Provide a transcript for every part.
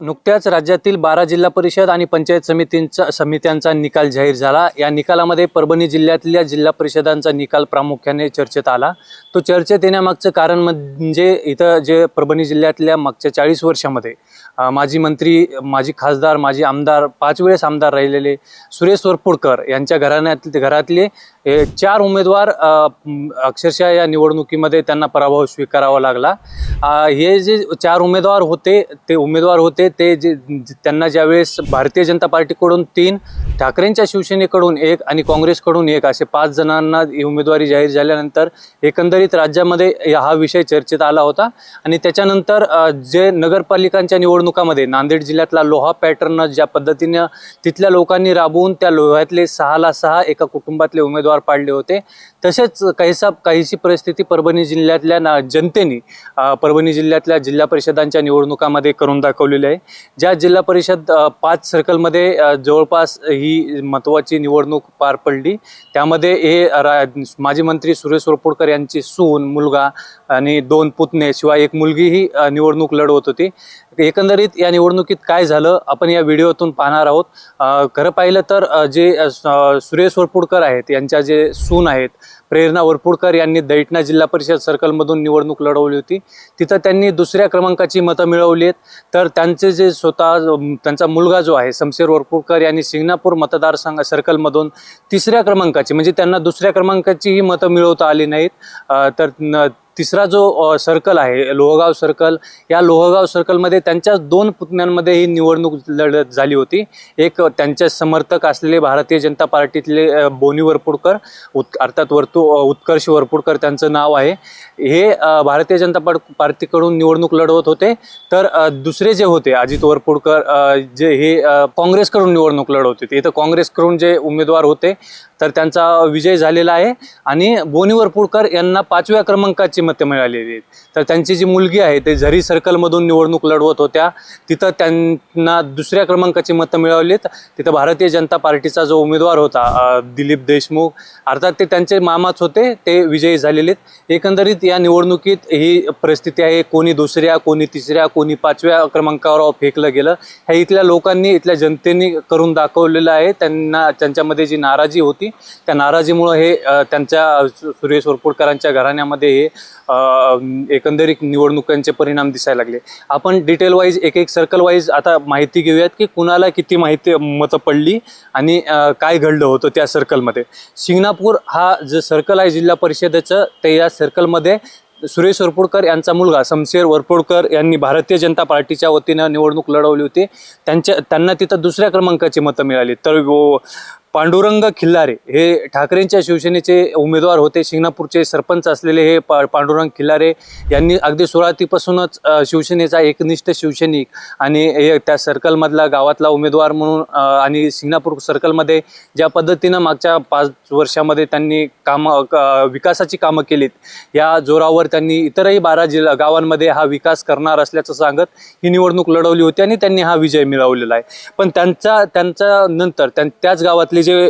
नुकत्याच राज्यातील 12 जिल्हा परिषद आणि पंचायत समित्यांचा निकाल जाहीर झाला। या निकालामध्ये परभणी जिल्ह्यातल्या जिल्हा परिषदांचा निकाल प्रामुख्याने चर्चेत आला। तो चर्चेत येण्यामागचं कारण म्हणजे इथं जे परभणी जिल्ह्यातल्या मागच्या 40 वर्षामध्ये माजी मंत्री, माजी खासदार, माजी आमदार, 5 वेळेस आमदार राहिलेले सुरेश वरपुडकर यांच्या घरातले 4 उमेदवार अक्षरशः या निवडणुकीमध्ये त्यांना पराभव स्वीकारावा लागला। हे जे 4 उमेदवार होते ते त्यांना ज्यावेळेस भारतीय जनता पार्टीकडून 3, ठाकरेंच्या शिवसेनेकडून 1 आणि काँग्रेसकडून 1 असे 5 जणांना उमेदवारी जाहीर झाल्यानंतर एकंदरीत राज्यामध्ये हा विषय चर्चेत आला होता। आणि त्याच्यानंतर जे नगरपालिकांच्या निवडणुकामध्ये नांदेड जिल्ह्यातला लोहा पॅटर्न ज्या पद्धतीने तिथल्या लोकांनी राबवून त्या लोह्यातले 6ला 6 एका कुटुंबातले उमेदवार पाडले होते, तसेच काहीशी परिस्थिती परभणी जिल्ह्यातल्या जनतेने परभणी जिल्ह्यातल्या जिल्हा परिषदांच्या निवडणुकामध्ये करून दाखवलेली आहे। ज्या जिल्हा परिषद 5 सर्कलमध्ये जवळपास ही महत्त्वाची निवडणूक पार पडली, त्यामध्ये हे माजी मंत्री सुरेश वरपुडकर यांची सून, मुलगा आणि 2 पुतणे शिवाय 1 मुलगी ही निवडणूक लढवत होती। एकंदरीत या निवडणुकीत काय झालं आपण या व्हिडिओतून पाहणार आहोत। खरं पाहिलं तर जे सुरेश वरपुडकर आहेत यांच्या जे सून आहेत प्रेरणा वरपुडकर यांनी दैठणा जिल्हा परिषद सर्कलमधून निवडणूक लढवली होती। तिथं त्यांनी 2ऱ्या क्रमांकाची मतं मिळवली आहेत, तर त्यांचे जे त्यांचा मुलगा जो आहे शमशेर वरपुडकर यांनी शिंगणापूर मतदारसंघ सर्कलमधून 3ऱ्या क्रमांकाची म्हणजे त्यांना 2ऱ्या क्रमांकाची ही मतं मिळवता आली नाहीत। तर 3रा जो सर्कल आहे लोहगाव सर्कल, या लोहगाव सर्कलमध्ये त्यांच्या 2 पुतण्यांमध्ये ही निवडणूक लढत झाली होती। एक त्यांचे समर्थक असलेले भारतीय जनता पार्टीतले बोनी वरपुडकर अर्थात उत्कर्ष वरपुडकर त्यांचं नाव आहे, हे भारतीय जनता पार्टीकडून निवडणूक लढवत होते। तर दुसरे जे होते अजित वरपुडकर जे हे काँग्रेसकडून निवडणूक लढवत होते। इथं काँग्रेसकडून जे उमेदवार होते तर त्यांचा विजय झालेला आहे आणि बोनी वरपुडकर यांना 5व्या क्रमांकाची मतं मिळालेली आहेत। तर त्यांची जी मुलगी आहे ते झरी सर्कलमधून निवडणूक लढवत होत्या, तिथं त्यांना 2ऱ्या क्रमांकाची मतं मिळवलीत। तिथं भारतीय जनता पार्टीचा जो उमेदवार होता दिलीप देशमुख अर्थात ते त्यांचे मामाच होते, ते विजयी झालेले आहेत। एकंदरीत या निवडणुकीत ही परिस्थिती आहे, कोणी 2ऱ्या, कोणी 3ऱ्या, कोणी 5व्या क्रमांकावर फेकलं गेलं, हे इथल्या लोकांनी, इथल्या जनतेने करून दाखवलेलं आहे। त्यांच्यामध्ये जी नाराजी होती त्या नाराजीमुळे हे त्यांच्या सुरेश वरपुडकरांच्या घराण्यामध्ये हे एकंदरीत निवडणुकांचे परिणाम दिसायला लागले। आपण डिटेल वाईज एक सर्कल वाईज आता माहिती घेऊयात की कुणाला किती मतं पडली आणि काय घडलं होतं त्या सर्कलमध्ये। शिंगणापूर हा जो सर्कल आहे जिल्हा परिषदेचं, ते या सर्कलमध्ये सुरेश वरपुडकर यांचा मुलगा शमशेर वरपुडकर यांनी भारतीय जनता पार्टीच्या वतीनं निवडणूक लढवली होती। त्यांना तिथं 2ऱ्या क्रमांकाची मतं मिळाली। तर पांडुरंग खिल्लारे हे ठाकरेंच्या शिवसेनेचे उमेदवार होते, शिंगणापूरचे सरपंच असलेले हे पांडुरंग खिल्लारे यांनी अगदी सुरुवातीपासूनच शिवसेनेचा एकनिष्ठ शिवसैनिक आणि त्या सर्कलमधला गावातला उमेदवार म्हणून आणि शिंगणापूर सर्कलमध्ये ज्या पद्धतीनं मागच्या 5 वर्षामध्ये त्यांनी विकासाची कामं केलीत, या जोरावर त्यांनी इतरही 12 गावांमध्ये हा विकास करणार असल्याचं सांगत ही निवडणूक लढवली होती आणि त्यांनी हा विजय मिळवलेला आहे। पण त्यांच्या नंतर त्याच गावातले जे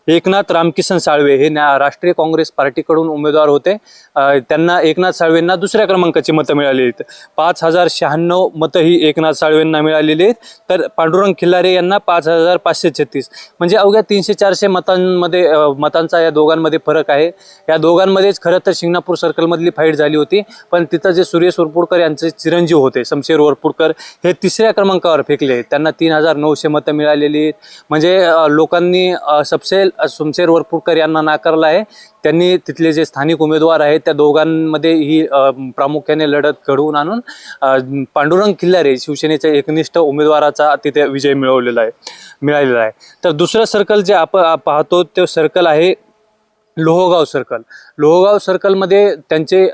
एकनाथ रामकिसन साळवे हे राष्ट्रीय काँग्रेस पार्टीकडून उमेदवार होते, त्यांना एकनाथ साळवेंना 2ऱ्या क्रमांकाची मतं मिळालेली आहेत। 5096 मतं ही एकनाथ साळवेंना मिळालेली आहेत, तर पांडुरंग खिल्लारे यांना 5536 म्हणजे अवघ्या 300-400 मतांचा या दोघांमध्ये फरक आहे। या दोघांमध्येच खरं तर शिंगणापूर सर्कलमधली फाईट झाली होती, पण तिथं जे सुरेश वरपुडकर यांचे चिरंजीव होते शमशेर वरपुडकर हे 3ऱ्या क्रमांकावर फेकले आहेत, त्यांना 3900 मतं मिळालेली आहेत। म्हणजे लोकांनी शमशेर वरपुडकर यांना नाकारलं आहे। त्यांनी तिथले जे स्थानिक उमेदवार आहेत त्या दोघांमध्ये ही प्रामुख्याने लढत घडवून आणून पांडुरंग खिल्लारे शिवसेनेच्या एकनिष्ठ उमेदवाराचा तिथे विजय मिळालेला आहे। तर 2रं सर्कल जे आपण पाहतो ते सर्कल आहे लोहगाव सर्कल। लोहगाव सर्कलमध्ये त्यांचे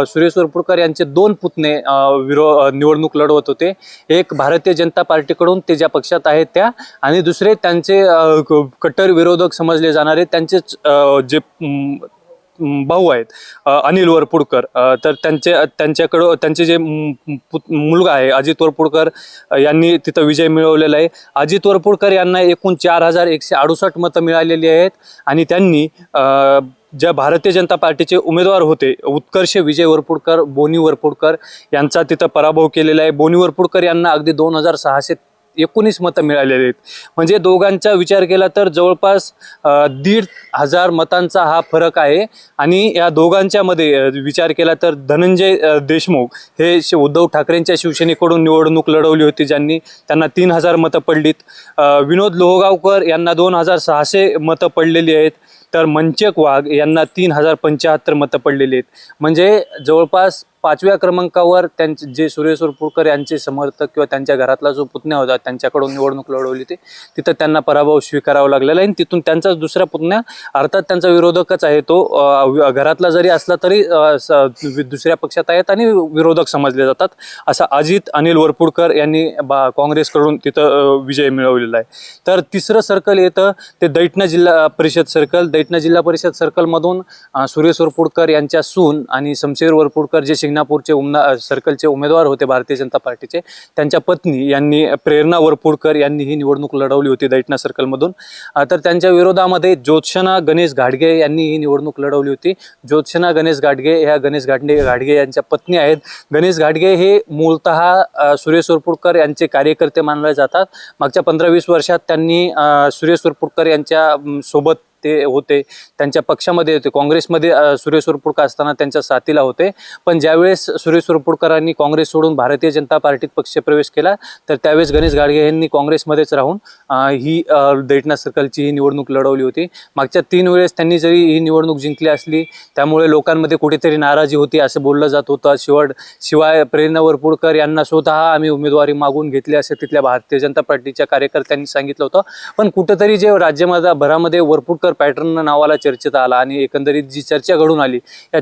सुरेश वरपुडकर यांचे 2 पुतणे निवडणूक लढवत होते, एक भारतीय जनता पार्टीकडून ते ज्या पक्षात आहेत त्या, आणि दुसरे त्यांचे कट्टर विरोधक समजले जाणारे त्यांचेच जे भाऊ आहेत अनिल वरपुडकर, तर त्यांच्याकडं त्यांचे जे मुलगा आहे अजित वरपुडकर यांनी तिथं विजय मिळवलेला आहे. अजित वरपुडकर यांना एकूण 4168 मतं मिळालेली आहेत आणि त्यांनी ज्या भारतीय जनता पार्टीचे उमेदवार होते उत्कर्ष विजय वरपुडकर, बोनी वरपुडकर यांचा तिथं पराभव केलेला आहे. बोनी वरपुडकर यांना अगदी 2619 मतं मिळालेली आहेत. म्हणजे दोघांचा विचार केला तर जवळपास 1,500 मतांचा हा फरक आहे. आणि या दोघांच्या मध्ये विचार केला तर धनंजय देशमुख हे उद्धव ठाकरेंच्या शिवसेनेकडून निवडणूक लढवली होती, ज्यांनी त्यांना 3000 मतं पडलीत. विनोद लोहगावकर यांना 2600 मतं पडलेली आहेत, तर मनचक वाघ यांना 3075 मतं पडलेली आहेत. म्हणजे जवळपास 5व्या क्रमांकावर त्यांचे जे सुरेश वरपुडकर यांचे समर्थक किंवा त्यांच्या घरातला जो पुतण्या होता त्यांच्याकडून निवडणूक लढवली होती, तिथं त्यांना पराभव स्वीकारावा लागलेला आहे. आणि तिथून त्यांचाच दुसरा पुतण्या अर्थात त्यांचा विरोधकच आहे, तो घरातला जरी असला तरी दुसऱ्या पक्षात आहेत आणि विरोधक समजले जातात, असा अजित अनिल वरपुडकर यांनी काँग्रेसकडून तिथं विजय मिळवलेला आहे. तर तिसरं सर्कल येतं ते दैठणा जिल्हा परिषद सर्कल. दैठणा जिल्हा परिषद सर्कलमधून सुरेश वरपुडकर यांच्या सून आणि शमशेर वरपुडकर जे शिंगणापूरचे सर्कलचे उमेदवार होते भारतीय जनता पार्टीचे, त्यांच्या पत्नी यांनी प्रेरणा वरपुडकर यांनी ही निवडणूक लढवली होती दैठणा सर्कलमधून. तर त्यांच्या विरोधामध्ये ज्योत्सना गणेश घाडगे यांनी ही निवडणूक लढवली होती. ज्योत्सना गणेश घाडगे ह्या गणेश घाडगे यांच्या पत्नी आहेत. गणेश घाडगे हे मूलतः सुरेश वरपुडकर यांचे कार्यकर्ते मानले जातात. मागच्या 15-20 वर्षात त्यांनी सुरेश वरपुडकर यांच्या सोबत ते होते, त्यांच्या पक्षामध्ये होते. काँग्रेसमध्ये सुरेश वरपुडकर असताना त्यांच्या साथीला होते. पण ज्यावेळेस सुरेश वरपुडकरांनी काँग्रेस सोडून भारतीय जनता पार्टीत पक्षप्रवेश केला, तर त्यावेळेस गणेश घाडगे यांनी काँग्रेसमध्येच राहून ही दैठणा सर्कलची ही निवडणूक लढवली होती. मागच्या 3 वेळेस त्यांनी जरी ही निवडणूक जिंकली असली, त्यामुळे लोकांमध्ये कुठेतरी नाराजी होती असं बोललं जात होतं. शिवाय प्रेरणा वरपुडकर यांना स्वतः आम्ही उमेदवारी मागून घेतली असे तिथल्या भारतीय जनता पार्टीच्या कार्यकर्त्यांनी सांगितलं होतं. पण कुठेतरी जे राज्यामध्ये भरामध्ये वरपुडकर पॅटर्न नावाला चर्चेत आला आणि एकंदरीत जी चर्चा घडून आली, या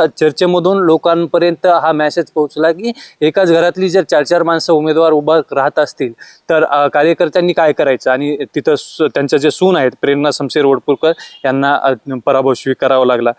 चर्चेमधून लोकांपर्यंत हा मेसेज पोहोचला की एकाच घरातली जर 4-4 माणसं उमेदवार उभा राहत असतील तर कार्यकर्त्यांनी काय करायचं. आणि तिथं त्यांच्या जे सून आहेत प्रेरणा शमशेर वरपुडकर यांना पराभव स्वीकारावा लागला.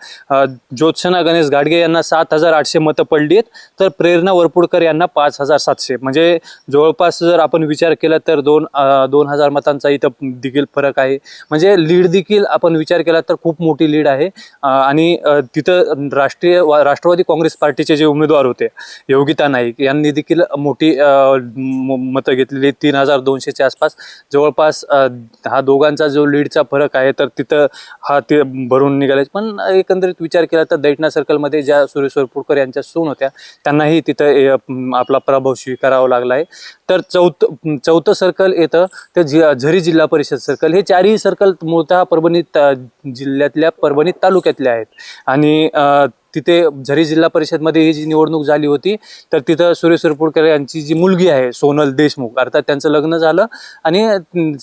ज्योत्सना गणेश घाडगे यांना 7800 मतं पडली आहेत, तर प्रेरणा वरपुडकर यांना 5700. म्हणजे जवळपास जर आपण विचार केला तर 2000 मतांचा इथं देखील फरक आहे. म्हणजे लीड देखील आपण विचार केला तर खूप मोठी लीड आहे. आणि तिथं राष्ट्रवादी काँग्रेस पार्टीचे जे उमेदवार होते योगिता नाईक यांनी देखील मोठी मतं घेतलेली 3200च्या आसपास. जवळपास हा दोघांचा जो लीडचा फरक आहे तर तिथं ते भरून निघाले. पण एकंदरीत विचार केला तर दैठणा सर्कलमध्ये ज्या सुरेश वरपुडकर यांच्या सून होत्या त्यांनाही तिथं आपला पराभव स्वीकारावा लागला आहे. तर चौथं सर्कल येतं ते झरी जिल्हा परिषद सर्कल. हे चारही सर्कल मूळतः परभणी जिल्ह्यातल्या परभणी तालुक्यातले आहेत. आणि तिथे झरी जिल्हा परिषदमध्ये ही जी निवडणूक झाली होती, तर तिथं सुरेश वरपुडकर यांची जी मुलगी आहे सोनल देशमुख, अर्थात त्यांचं लग्न झालं आणि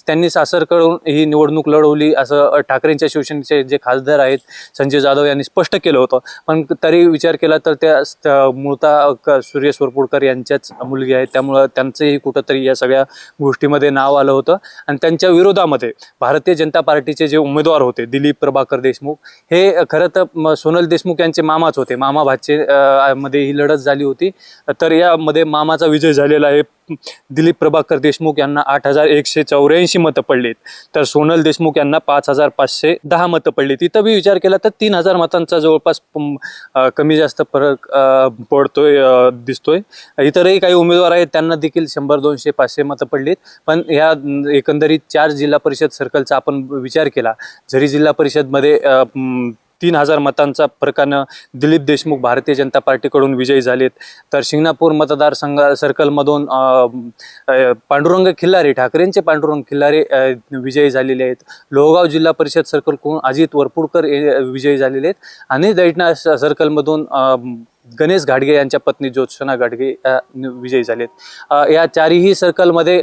त्यांनी सासरकडून ही निवडणूक लढवली असं ठाकरेंच्या शिवसेनेचे जे खासदार आहेत संजय जाधव यांनी स्पष्ट केलं होतं. पण तरी विचार केला तर त्या मूळतः सुरेश वरपुडकर यांच्याच मुलगी आहेत, त्यामुळं त्यांचंही कुठंतरी या सगळ्या गोष्टीमध्ये नाव आलं होतं. आणि त्यांच्या विरोधामध्ये भारतीय जनता पार्टीचे जे उमेदवार होते दिलीप प्रभाकर देशमुख, हे खरं तर सोनल देशमुख यांचे मामाच होते. मामा भाचे मध्ये ही लढत झाली होती. तर यामध्ये मामाचा विजय झालेला आहे. दिलीप प्रभाकर देशमुख यांना 8184 मतं पडलीत, तर सोनल देशमुख यांना 5510 मतं पडली. तिथं बी विचार केला तर 3000 मतांचा जवळपास कमी जास्त फरक दिसतोय. इतरही काही उमेदवार आहेत त्यांना देखील 100, 200, 500 मतं पडलीत. पण ह्या एकंदरीत 4 जिल्हा परिषद सर्कलचा आपण विचार केला, झरी जिल्हा परिषदमध्ये 3000 मतांचा फरकानं दिलीप देशमुख भारतीय जनता पार्टीकडून विजयी झालेत. तर शिंगणापूर मतदारसंघ सर्कलमधून पांडुरंग खिल्लारे, ठाकरेंचे पांडुरंग खिल्लारे विजयी झालेले आहेत. लोहगाव जिल्हा परिषद सर्कलकडून अजित वरपुडकर विजयी झालेले आहेत. आणि दैठणा सर्कलमधून गणेश घाडगे यांच्या पत्नी ज्योत्सना घाडगे विजयी झालेत. या चारही सर्कलमध्ये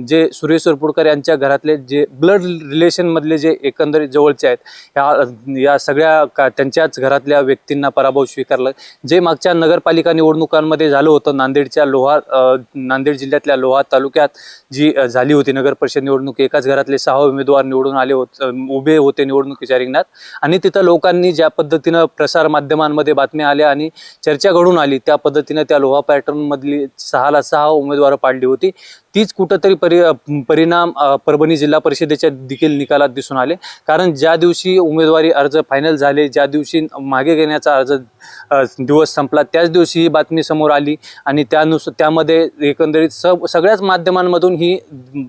जे सुरेश वरपुडकर यांच्या घरातले जे ब्लड रिलेशनमधले जे एकंदरीत जवळचे आहेत या सगळ्या त्यांच्याच घरातल्या व्यक्तींना पराभव स्वीकारला. जे मागच्या नगरपालिका निवडणुकांमध्ये झालं होतं नांदेड जिल्ह्यातल्या लोहा तालुक्यात जी झाली होती नगर परिषद निवडणूक, एकाच घरातले 6 उमेदवार निवडून आले होते, उभे होते निवडणुकीच्या रिंगणात. आणि तिथं लोकांनी ज्या पद्धतीनं प्रसार माध्यमांमध्ये बातम्या आल्या आणि चर्चा घडून आली त्या पद्धतीनं त्या लोहा पॅटर्न मधली 6ला 6 उमेदवार पाडली होती. तीच कुठंतरी परिणाम परभणी जिल्हा परिषदेच्या देखील निकालात दिसून आले. कारण ज्या दिवशी उमेदवारी अर्ज फायनल झाले, ज्या दिवशी मागे घेण्याचा अर्ज दिवस संपला, त्याच दिवशी ही बातमी समोर आली आणि त्यामध्ये एकंदरीत सगळ्याच माध्यमांमधून ही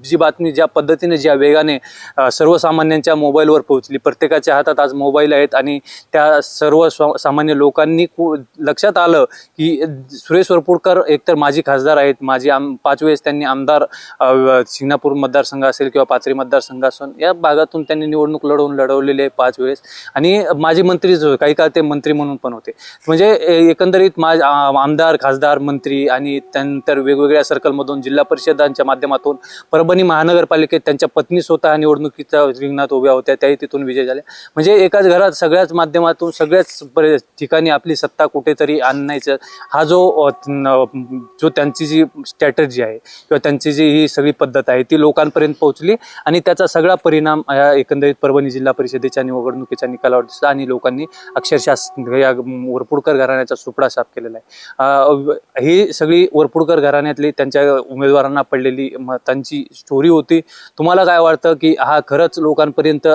जी बातमी ज्या पद्धतीने ज्या वेगाने सर्वसामान्यांच्या मोबाईलवर पोहोचली. प्रत्येकाच्या हातात आज मोबाईल आहेत आणि त्या सर्व सामान्य लोकांनी लक्षात आलं की सुरेश वरपुडकर एकतर माजी खासदार आहेत, 5 वेळेस त्यांनी आमदार शिंगणापूर मतदारसंघ असेल किंवा पाथरी मतदारसंघ असेल या भागातून त्यांनी निवडणूक लढवलेली आहे 5 वेळेस. आणि माजी मंत्रीच होते, काही काळ ते मंत्री म्हणून पण होते. म्हणजे एकंदरीत आमदार, खासदार, मंत्री आणि त्यानंतर वेगवेगळ्या सर्कलमधून जिल्हा परिषदांच्या माध्यमातून परभणी महानगरपालिकेत त्यांच्या पत्नी स्वतः निवडणुकीच्या रिंगणात उभ्या होत्या, त्याही तिथून विजय झाल्या. म्हणजे एकाच घरात सगळ्याच माध्यमातून सगळ्याच ठिकाणी आपली सत्ता कुठेतरी आणायचं हा जो त्यांची जी स्ट्रॅटर्जी आहे किंवा त्यांची जी ही सगळी पद्धत आहे ती लोकांपर्यंत पोहोचली आणि त्याचा सगळा परिणाम या एकंदरीत परभणी जिल्हा परिषदेच्या निवडणुकीच्या निकालावर दिसला आणि लोकांनी अक्षरशः या वरपुडकर घराण्याचा सुपडा साफ केलेला आहे. ही सगळी वरपुडकर घराण्यातली त्यांच्या उमेदवारांना पडलेली मतांची स्टोरी होती. तुम्हाला काय वाटतं की हा खरंच लोकांपर्यंत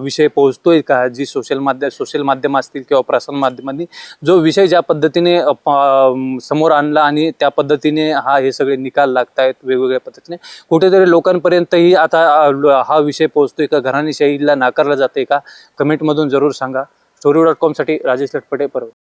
विषय पोहोचतोय का? जी सोशल माध्यम असतील किंवा प्रसार माध्यमांनी जो विषय ज्या पद्धतीने समोर आणला आणि त्या पद्धतीने हे सगळे निकाल लागत आहेत वेगवेगळ्या पद्धतीने, कुठेतरी लोकांपर्यंतही आता हा विषय पोहोचतोय का? घराणेशाहीला नाकारला जाते का? कमेंटमधून जरूर सांगा. story.com साठी राजेश लटपटे, परभणी.